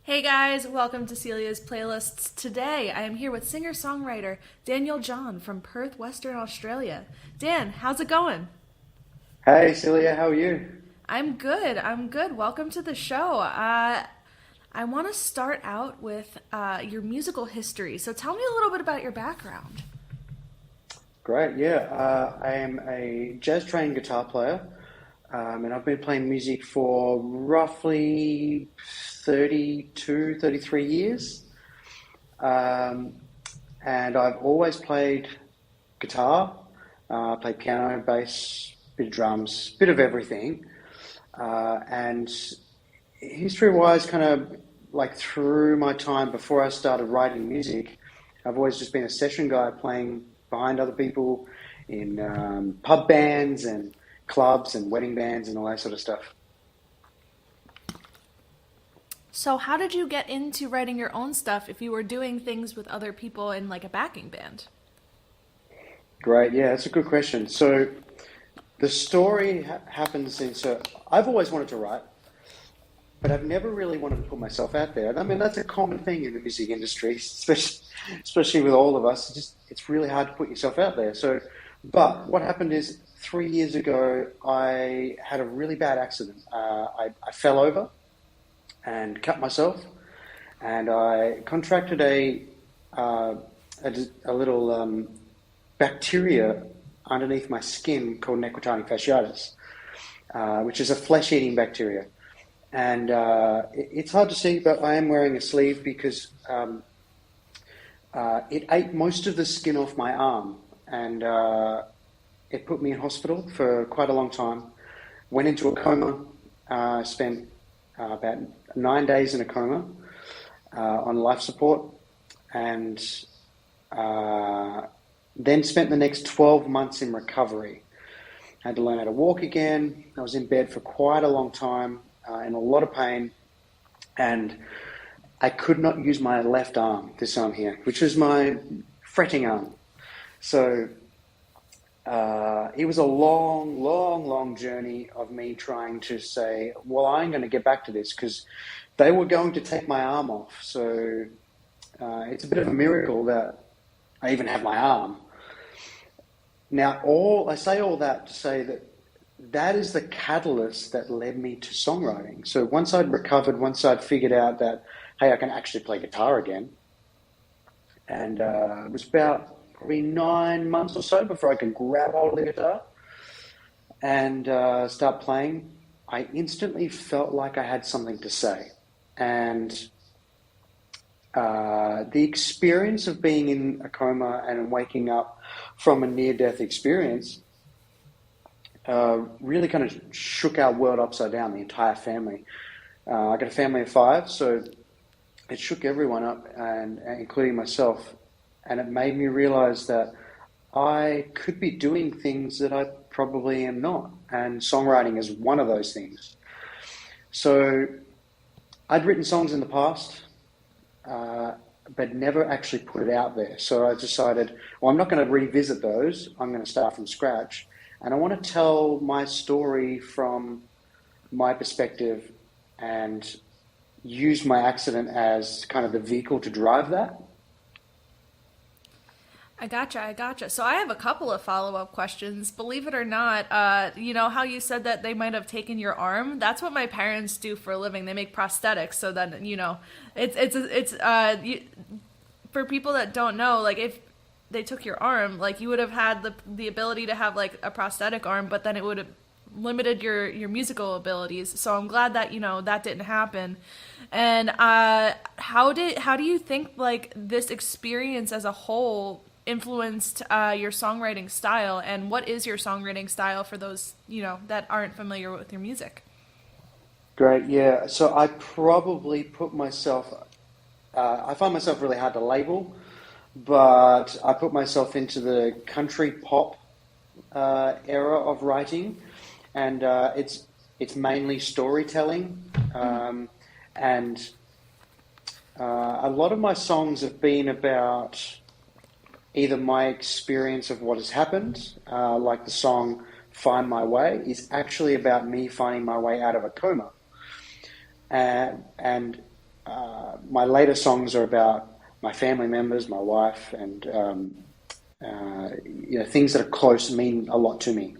Hey guys, welcome to Celia's Playlists. Today I am here with singer-songwriter Daniel John from Perth, Western Australia. Dan, how's it going? Hey Celia, how are you? I'm good. Welcome to the show. I want to start out with your musical history. So tell me a little bit about your background. Great, yeah. I am a jazz trained guitar player, and I've been playing music for roughly 32, 33 years. Um, and I've always played guitar, played piano, bass, bit of drums, bit of everything. And history-wise, kind of like through my time before I started writing music, I've always just been a session guy playing behind other people in pub bands and clubs and wedding bands and all that sort of stuff. So how did you get into writing your own stuff if you were doing things with other people in like a backing band? Great, yeah, that's a good question. So the story happens in, so I've always wanted to write, but I've never really wanted to put myself out there. I mean, that's a common thing in the music industry, especially with all of us. It's really hard to put yourself out there. So, but what happened is 3 years ago, I had a really bad accident. I fell over and cut myself, and I contracted uh, a little bacteria underneath my skin called necrotinic fasciitis, which is a flesh-eating bacteria. And it's hard to see, but I am wearing a sleeve because it ate most of the skin off my arm, and it put me in hospital for quite a long time. Went into a coma, spent about 9 days in a coma on life support, and uh, then spent the next 12 months in recovery. I had to learn how to walk again. I was in bed for quite a long time in a lot of pain, and I could not use my left arm, this arm here, which is my fretting arm. So it was a long, long, long journey of me trying to say, well, I'm going to get back to this because they were going to take my arm off. So it's a bit of a miracle that I even have my arm. Now, I say all that to say that that is the catalyst that led me to songwriting. So once I'd recovered, once I'd figured out that, hey, I can actually play guitar again, and it was about probably 9 months or so before I could grab hold of the guitar and start playing, I instantly felt like I had something to say. And the experience of being in a coma and waking up from a near-death experience really kind of shook our world upside down, the entire family. I got a family of five, so it shook everyone up, and including myself. And it made me realize that I could be doing things that I probably am not. And songwriting is one of those things. So I'd written songs in the past, uh, but never actually put it out there. So I decided, well, I'm not going to revisit those. I'm going to start from scratch. And I want to tell my story from my perspective and use my accident as kind of the vehicle to drive that. I gotcha. So I have a couple of follow-up questions. Believe it or not, you know how you said that they might have taken your arm? That's what my parents do for a living. They make prosthetics so that, for people that don't know, like if they took your arm, like you would have had the ability to have like a prosthetic arm, but then it would have limited your musical abilities. So I'm glad that that didn't happen. And how do you think like this experience as a whole influenced your songwriting style? And what is your songwriting style for those that aren't familiar with your music? Great, yeah. So I probably put myself, I find myself really hard to label, but I put myself into the country pop era of writing, and it's mainly storytelling, and a lot of my songs have been about either my experience of what has happened, like the song "Find My Way" is actually about me finding my way out of a coma, and my later songs are about my family members, my wife, and things that are close mean a lot to me.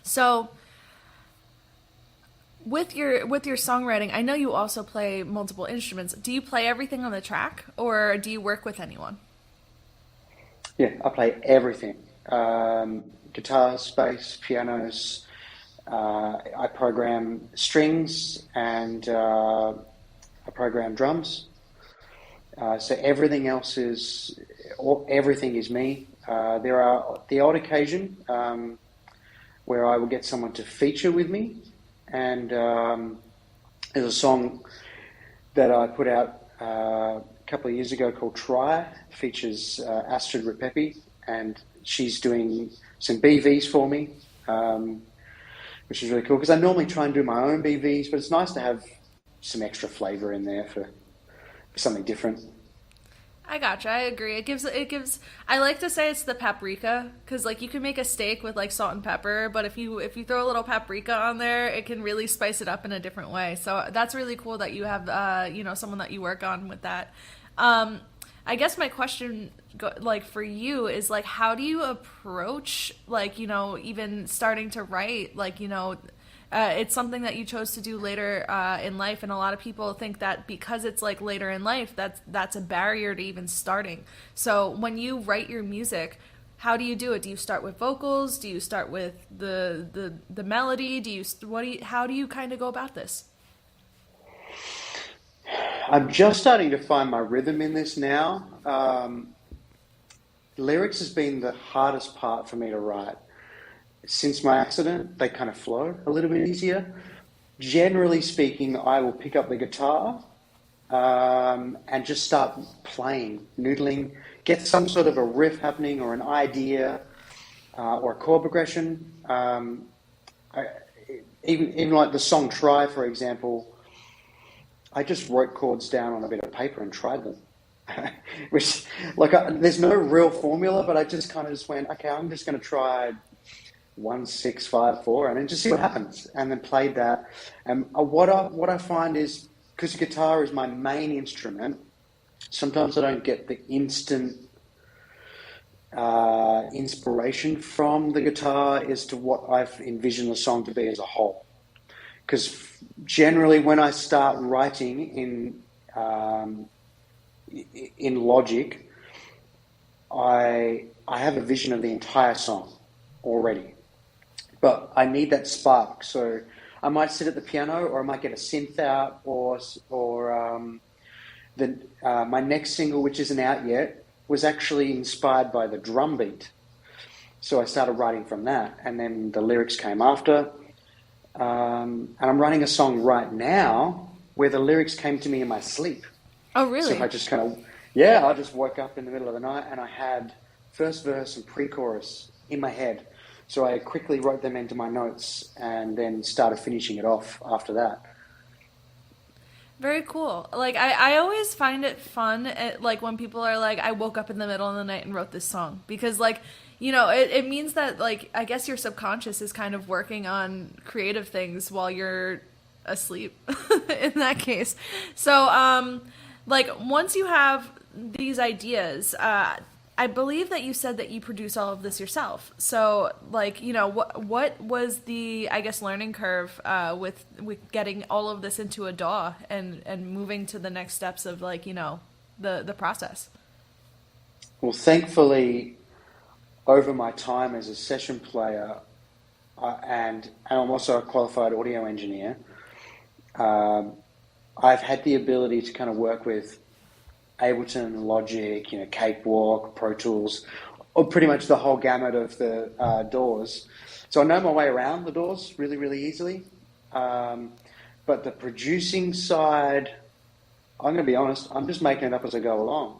So with your songwriting, I know you also play multiple instruments. Do you play everything on the track, or do you work with anyone? Yeah, I play everything. Guitars, bass, pianos. I program strings and I program drums. So everything is me. There are the odd occasion where I will get someone to feature with me, and there's a song that I put out a couple of years ago called Try. Features Astrid Repepi, and she's doing some BVs for me, which is really cool because I normally try and do my own BVs, but it's nice to have some extra flavor in there for something different. I gotcha. I agree. It gives. I like to say it's the paprika because like you can make a steak with like salt and pepper, but if you throw a little paprika on there, it can really spice it up in a different way. So that's really cool that you have someone that you work on with that. Um, I guess my question like for you is like how do you approach like even starting to write like it's something that you chose to do later in life, and a lot of people think that because it's like later in life, that's a barrier to even starting. So when you write your music, how do you do it? Do you start with vocals? Do you start with the melody? How do you kind of go about this? I'm just starting to find my rhythm in this now. Lyrics has been the hardest part for me to write. Since my accident, they kind of flow a little bit easier. Generally speaking, I will pick up the guitar and just start playing, noodling, get some sort of a riff happening or an idea or a chord progression. I, even like the song Try, for example, I just wrote chords down on a bit of paper and tried them. Which, like, there's no real formula, but I just kind of just went, okay, I'm just going to try 1 6 5 4, and then just see what happens, and then played that. And what I find is because guitar is my main instrument, sometimes I don't get the instant inspiration from the guitar as to what I've envisioned the song to be as a whole. Because generally, when I start writing in Logic, I have a vision of the entire song already, but I need that spark. So I might sit at the piano, or I might get a synth out, or my next single, which isn't out yet, was actually inspired by the drum beat. So I started writing from that, and then the lyrics came after. And I'm writing a song right now where the lyrics came to me in my sleep. Oh, So really? I just kind of, yeah, I just woke up in the middle of the night and I had first verse and pre-chorus in my head. So I quickly wrote them into my notes and then started finishing it off after that. Very cool. Like I always find it fun like when people are like, I woke up in the middle of the night and wrote this song because like, it means that like I guess your subconscious is kind of working on creative things while you're asleep in that case. So like once you have these ideas, I believe that you said that you produce all of this yourself. So, like, what was the, I guess, learning curve with getting all of this into a DAW and moving to the next steps of like, the process? Well, thankfully, over my time as a session player, and I'm also a qualified audio engineer, um, I've had the ability to kind of work with Ableton, Logic, Cakewalk, Pro Tools, or pretty much the whole gamut of the DAWs. So I know my way around the DAWs really, really easily. Um, but the producing side, I'm going to be honest, I'm just making it up as I go along.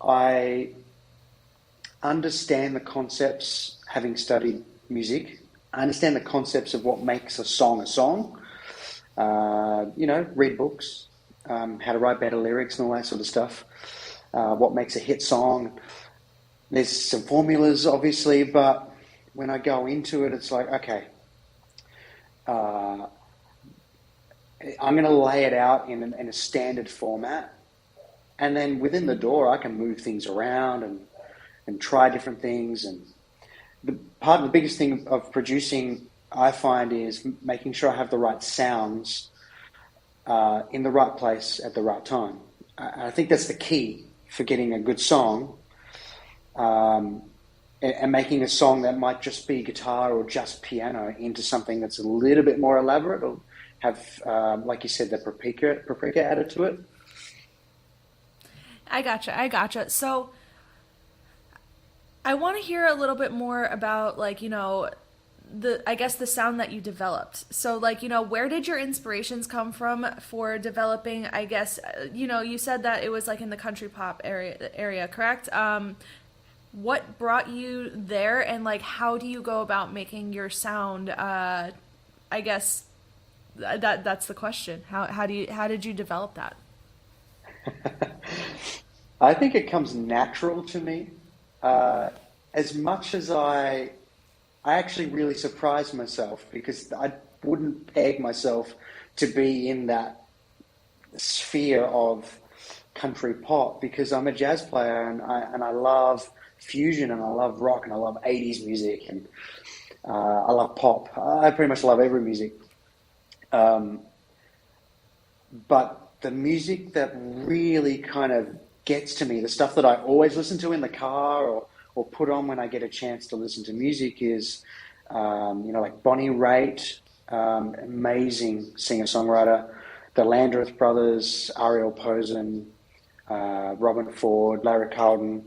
I understand the concepts, having studied music. I understand the concepts of what makes a song a song. Read books, how to write better lyrics and all that sort of stuff. What makes a hit song. There's some formulas, obviously, but when I go into it, it's like, okay, uh, I'm going to lay it out in a standard format, and then within the door, I can move things around and try different things. And part of the biggest thing of producing, I find, is making sure I have the right sounds in the right place at the right time. I think that's the key for getting a good song, and making a song that might just be guitar or just piano into something that's a little bit more elaborate, or have, like you said, the paprika added to it. I gotcha. So I want to hear a little bit more about, like, I guess the sound that you developed. So, like, where did your inspirations come from for developing, I guess, you said that it was like in the country pop area, correct? What brought you there, and like how do you go about making your sound, I guess that's the question. How did you develop that? I think it comes natural to me. As much as I actually really surprised myself because I wouldn't peg myself to be in that sphere of country pop because I'm a jazz player and I love fusion and I love rock and I love 80s music and I love pop. I pretty much love every music. Um, but the music that really kind of gets to me, the stuff that I always listen to in the car or put on when I get a chance to listen to music is, like Bonnie Raitt, amazing singer-songwriter, the Landreth brothers, Ariel Posen, Robin Ford, Larry Carlton,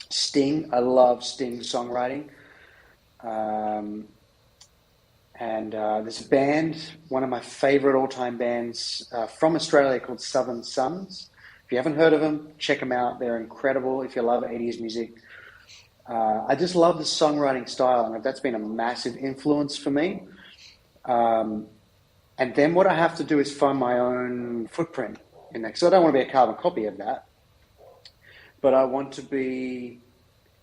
Sting. I love Sting's songwriting. Um, and there's a band, one of my favorite all-time bands from Australia called Southern Sons. If you haven't heard of them, check them out. They're incredible if you love 80s music. I just love the songwriting style, and that's been a massive influence for me. Um, and then what I have to do is find my own footprint in that. So I don't want to be a carbon copy of that, but I want to be,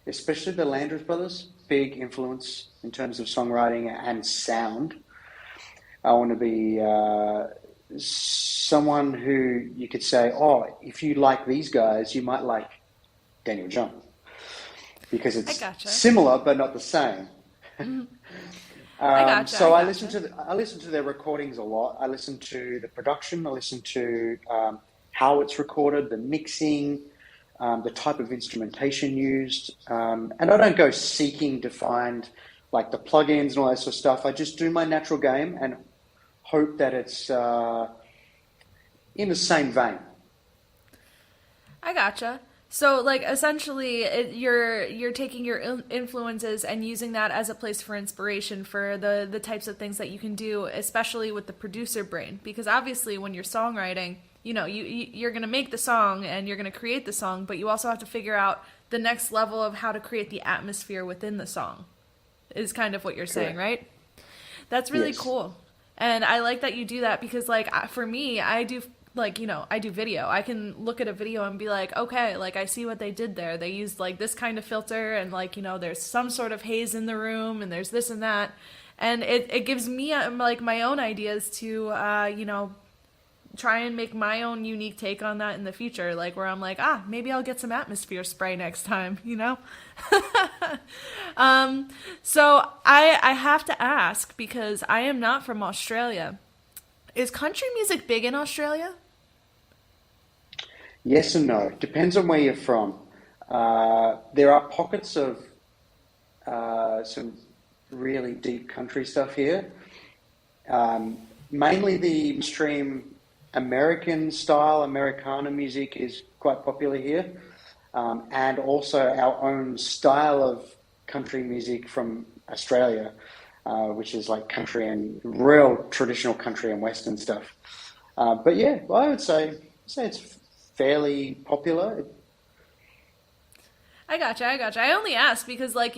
especially the Landreth brothers, big influence in terms of songwriting and sound. I want to be someone who you could say, oh, if you like these guys, you might like Daniel John because I it's gotcha. similar but not the same. Mhm. I gotcha. I So gotcha. I listen to their recordings a lot. I listen to the production. I listen to how it's recorded, the mixing, the type of instrumentation used, and I don't go seeking to find like the plugins and all that sort of stuff. I just do my natural game and hope that it's in the same vein. I gotcha. So, like, essentially, you're taking your influences and using that as a place for inspiration for the types of things that you can do, especially with the producer brain. Because obviously, when you're songwriting, you're gonna make the song and you're gonna create the song, but you also have to figure out the next level of how to create the atmosphere within the song. Is kind of what you're saying, Correct. right? That's really Yes. cool. And I like that you do that because, like, for me, I do, like, I do video. I can look at a video and be like, okay, like, I see what they did there. They used, like, this kind of filter, and, like, there's some sort of haze in the room, and there's this and that. And it gives me, like, my own ideas to, try and make my own unique take on that in the future. Like, where I'm like, maybe I'll get some atmosphere spray next time. um, so I have to ask because I am not from Australia. Is country music big in Australia? Yes and no. Depends on where you're from. There are pockets of some really deep country stuff here. Mainly the mainstream American style, Americana music is quite popular here. And also our own style of country music from Australia, which is like country and real traditional country and western stuff. But yeah, I would say it's fairly popular. I gotcha. I only ask because, like,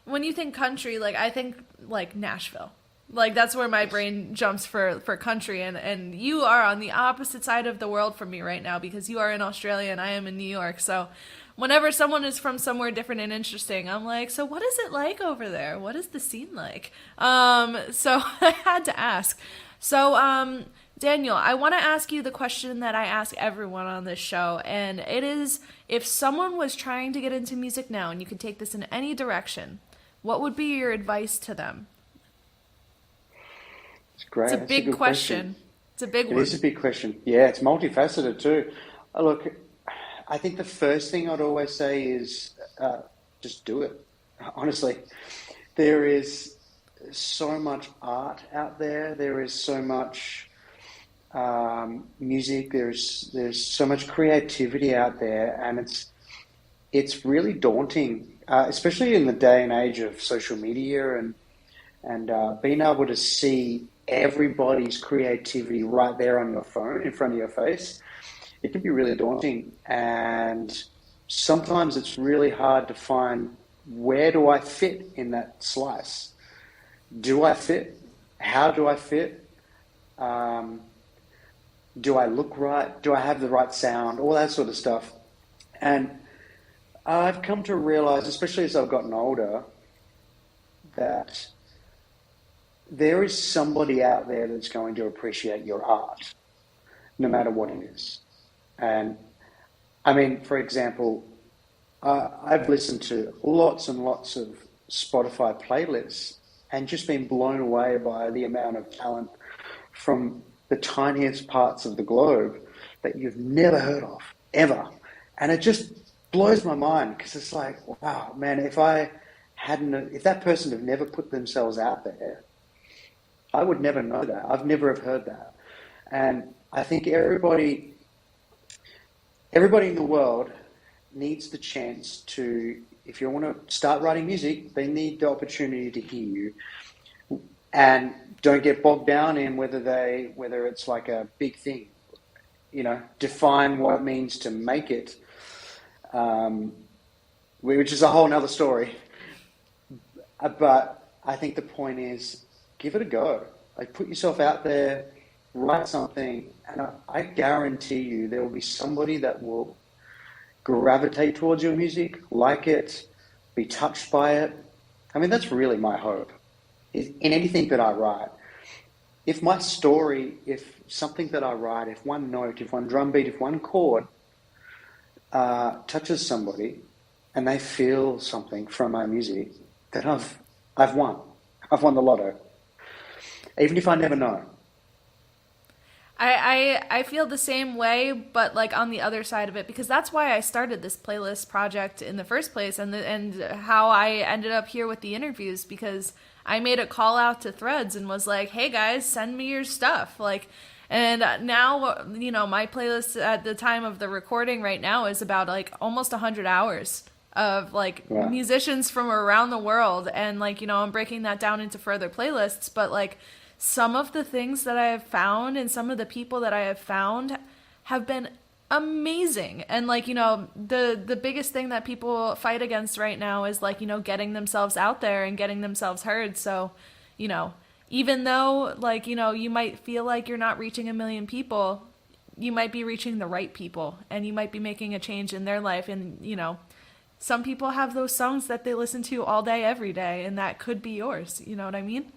when you think country, like, I think, like, Nashville. Like, that's where my Yes. brain jumps for country. And you are on the opposite side of the world from me right now because you are in Australia and I am in New York. So whenever someone is from somewhere different and interesting, I'm like, so what is it like over there? What is the scene like? So I had to ask. So, Daniel, I want to ask you the question that I ask everyone on this show, and it is, if someone was trying to get into music now and you could take this in any direction, what would be your advice to them? It's It's great. a That's a big good question. question. It's a big It is one. a big question. Yeah, it's multifaceted too. Look, I think the first thing I'd always say is just do it. Honestly, there is so much art out there. There is so much music. There's so much creativity out there, and it's really daunting, especially in the day and age of social media and being able to see everybody's creativity right there on your phone in front of your face. It can be really daunting, and sometimes it's really hard to find, where do I fit in that slice? Do I fit? How do I fit? Um, do I look right? Do I have the right sound? All that sort of stuff. And I've come to realize, especially as I've gotten older, that there is somebody out there that's going to appreciate your art, no matter what it is. And I mean, for example, I've listened to lots and lots of Spotify playlists and just been blown away by the amount of talent from the tiniest parts of the globe that you've never heard of, ever. And it just blows my mind, because it's like, wow, man, if that person had never put themselves out there, I would never know that. I've never have heard that. And I think everybody in the world needs the chance to, if you want to start writing music, they need the opportunity to hear you, and don't get bogged down in whether it's like a big thing. Define what it means to make it, um, which is a whole nother story. But I think the point is, give it a go. Like, put yourself out there, write something, and I guarantee you there will be somebody that will gravitate towards your music, like it, be touched by it. I mean, that's really my hope, is in anything that I write. If my story, if something that I write, if one note, if one drum beat, if one chord touches somebody and they feel something from my music, then I've won. I've won the lotto, even if I never know. I feel the same way, but like on the other side of it, because that's why I started this playlist project in the first place, and how I ended up here with the interviews, because I made a call out to Threads and was like, "Hey guys, send me your stuff." Like, and now, my playlist at the time of the recording right now is about like almost 100 hours of like Yeah, musicians from around the world, and like, I'm breaking that down into further playlists, but like some of the things that I have found and some of the people that I have found have been amazing. And like, the biggest thing that people fight against right now is like, getting themselves out there and getting themselves heard. So, you know, even though like, you might feel like you're not reaching a million people, you might be reaching the right people, and you might be making a change in their life. And, some people have those songs that they listen to all day, every day, and that could be yours. You know what I mean?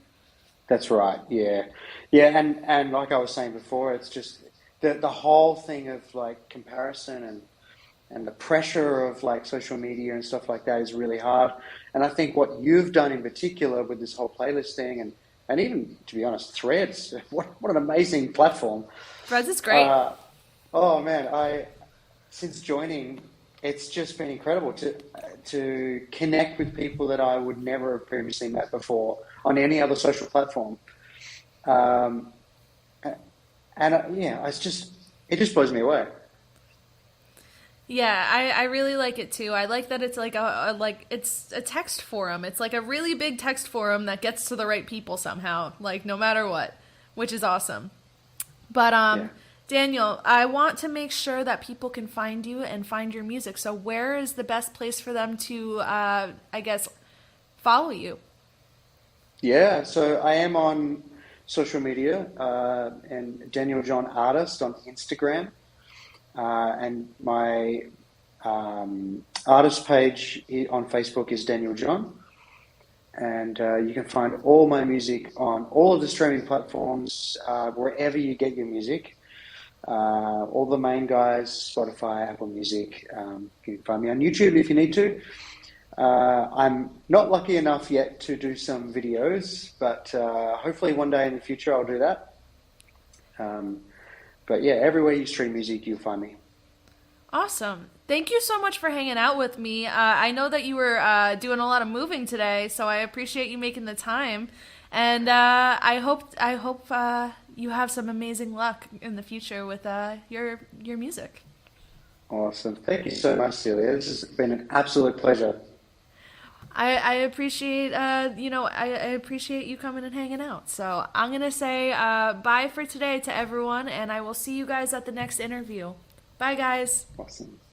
that's right. Yeah, yeah, and like I was saying before, it's just the whole thing of like comparison and the pressure of like social media and stuff like that is really hard. And I think what you've done in particular with this whole playlist thing, and even, to be honest, Threads, what an amazing platform. Threads is great. Uh, oh man, since joining, it's just been incredible to connect with people that I would never have previously met before on any other social platform. Um, yeah, it just blows me away. Yeah, I really like it too. I like that it's like it's a text forum. It's like a really big text forum that gets to the right people somehow, like no matter what, which is awesome. But Yeah. Daniel, I want to make sure that people can find you and find your music. So where is the best place for them to I guess follow you? Yeah, so I am on social media, and Daniel John Artist on Instagram, and my artist page on Facebook is Daniel John. And you can find all my music on all of the streaming platforms, wherever you get your music. All the main guys, Spotify, Apple Music. You can find me on YouTube if you need to. I'm not lucky enough yet to do some videos, but hopefully one day in the future I'll do that. Um, but yeah, everywhere you stream music, you'll find me. Awesome. Thank you so much for hanging out with me. I know that you were doing a lot of moving today, so I appreciate you making the time. And I hope you have some amazing luck in the future with your music. Awesome. Thank you so much, Celia. This has been an absolute pleasure. I appreciate I appreciate you coming and hanging out. So I'm gonna say bye for today to everyone, and I will see you guys at the next interview. Bye, guys. Awesome.